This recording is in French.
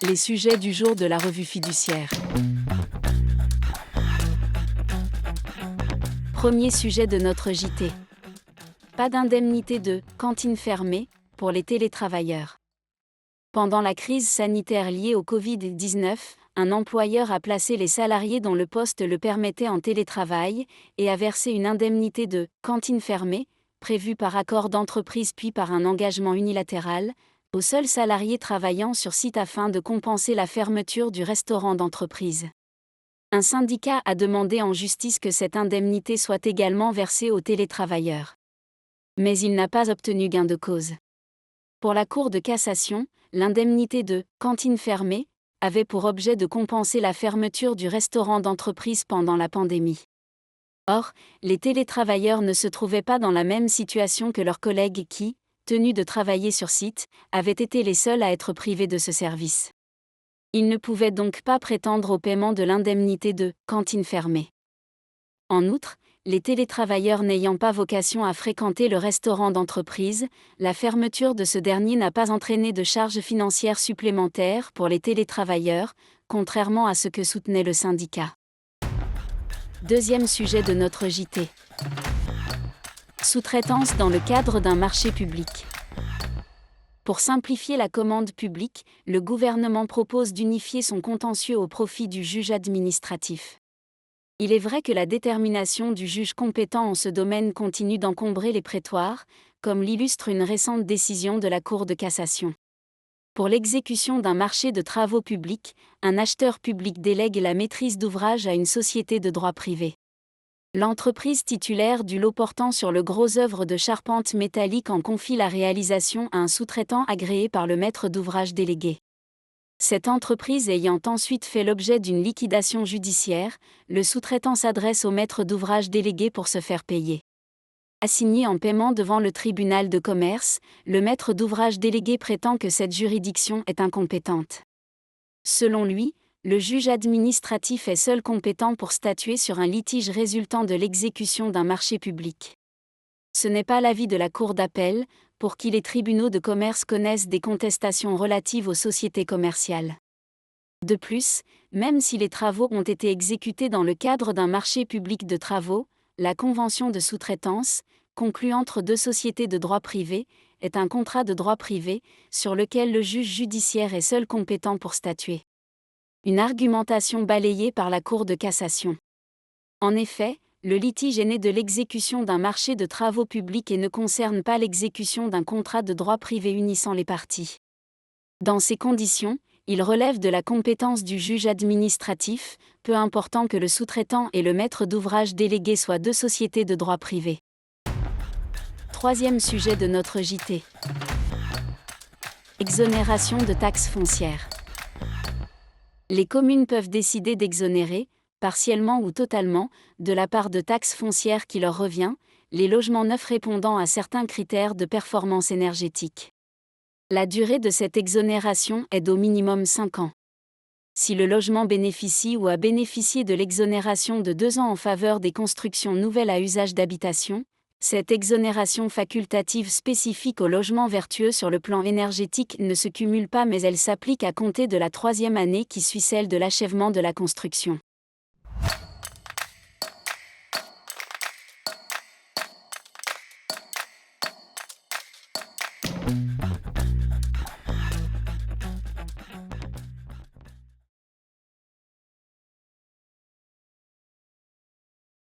Les sujets du jour de la revue fiduciaire. Premier sujet de notre JT. Pas d'indemnité de « cantine fermée » pour les télétravailleurs. Pendant la crise sanitaire liée au Covid-19, un employeur a placé les salariés dont le poste le permettait en télétravail et a versé une indemnité de « cantine fermée » prévue par accord d'entreprise puis par un engagement unilatéral, aux seuls salariés travaillant sur site afin de compenser la fermeture du restaurant d'entreprise. Un syndicat a demandé en justice que cette indemnité soit également versée aux télétravailleurs. Mais il n'a pas obtenu gain de cause. Pour la Cour de cassation, l'indemnité de « cantine fermée » avait pour objet de compenser la fermeture du restaurant d'entreprise pendant la pandémie. Or, les télétravailleurs ne se trouvaient pas dans la même situation que leurs collègues qui, tenus de travailler sur site, avaient été les seuls à être privés de ce service. Ils ne pouvaient donc pas prétendre au paiement de l'indemnité de « cantine fermée ». En outre, les télétravailleurs n'ayant pas vocation à fréquenter le restaurant d'entreprise, la fermeture de ce dernier n'a pas entraîné de charges financières supplémentaires pour les télétravailleurs, contrairement à ce que soutenait le syndicat. Deuxième sujet de notre JT. Sous-traitance dans le cadre d'un marché public. Pour simplifier la commande publique, le gouvernement propose d'unifier son contentieux au profit du juge administratif. Il est vrai que la détermination du juge compétent en ce domaine continue d'encombrer les prétoires, comme l'illustre une récente décision de la Cour de cassation. Pour l'exécution d'un marché de travaux publics, un acheteur public délègue la maîtrise d'ouvrage à une société de droit privé. L'entreprise titulaire du lot portant sur le gros œuvre de charpente métallique en confie la réalisation à un sous-traitant agréé par le maître d'ouvrage délégué. Cette entreprise ayant ensuite fait l'objet d'une liquidation judiciaire, le sous-traitant s'adresse au maître d'ouvrage délégué pour se faire payer. Assigné en paiement devant le tribunal de commerce, le maître d'ouvrage délégué prétend que cette juridiction est incompétente. Selon lui, le juge administratif est seul compétent pour statuer sur un litige résultant de l'exécution d'un marché public. Ce n'est pas l'avis de la Cour d'appel, pour qui les tribunaux de commerce connaissent des contestations relatives aux sociétés commerciales. De plus, même si les travaux ont été exécutés dans le cadre d'un marché public de travaux, la convention de sous-traitance, conclue entre deux sociétés de droit privé, est un contrat de droit privé, sur lequel le juge judiciaire est seul compétent pour statuer. Une argumentation balayée par la Cour de cassation. En effet, le litige est né de l'exécution d'un marché de travaux publics et ne concerne pas l'exécution d'un contrat de droit privé unissant les parties. Dans ces conditions, il relève de la compétence du juge administratif, peu important que le sous-traitant et le maître d'ouvrage délégué soient deux sociétés de droit privé. Troisième sujet de notre JT. Exonération de taxes foncières. Les communes peuvent décider d'exonérer, partiellement ou totalement, de la part de taxes foncières qui leur revient, les logements neufs répondant à certains critères de performance énergétique. La durée de cette exonération est d'au minimum 5 ans. Si le logement bénéficie ou a bénéficié de l'exonération de 2 ans en faveur des constructions nouvelles à usage d'habitation, cette exonération facultative spécifique aux logements vertueux sur le plan énergétique ne se cumule pas mais elle s'applique à compter de la 3e année qui suit celle de l'achèvement de la construction.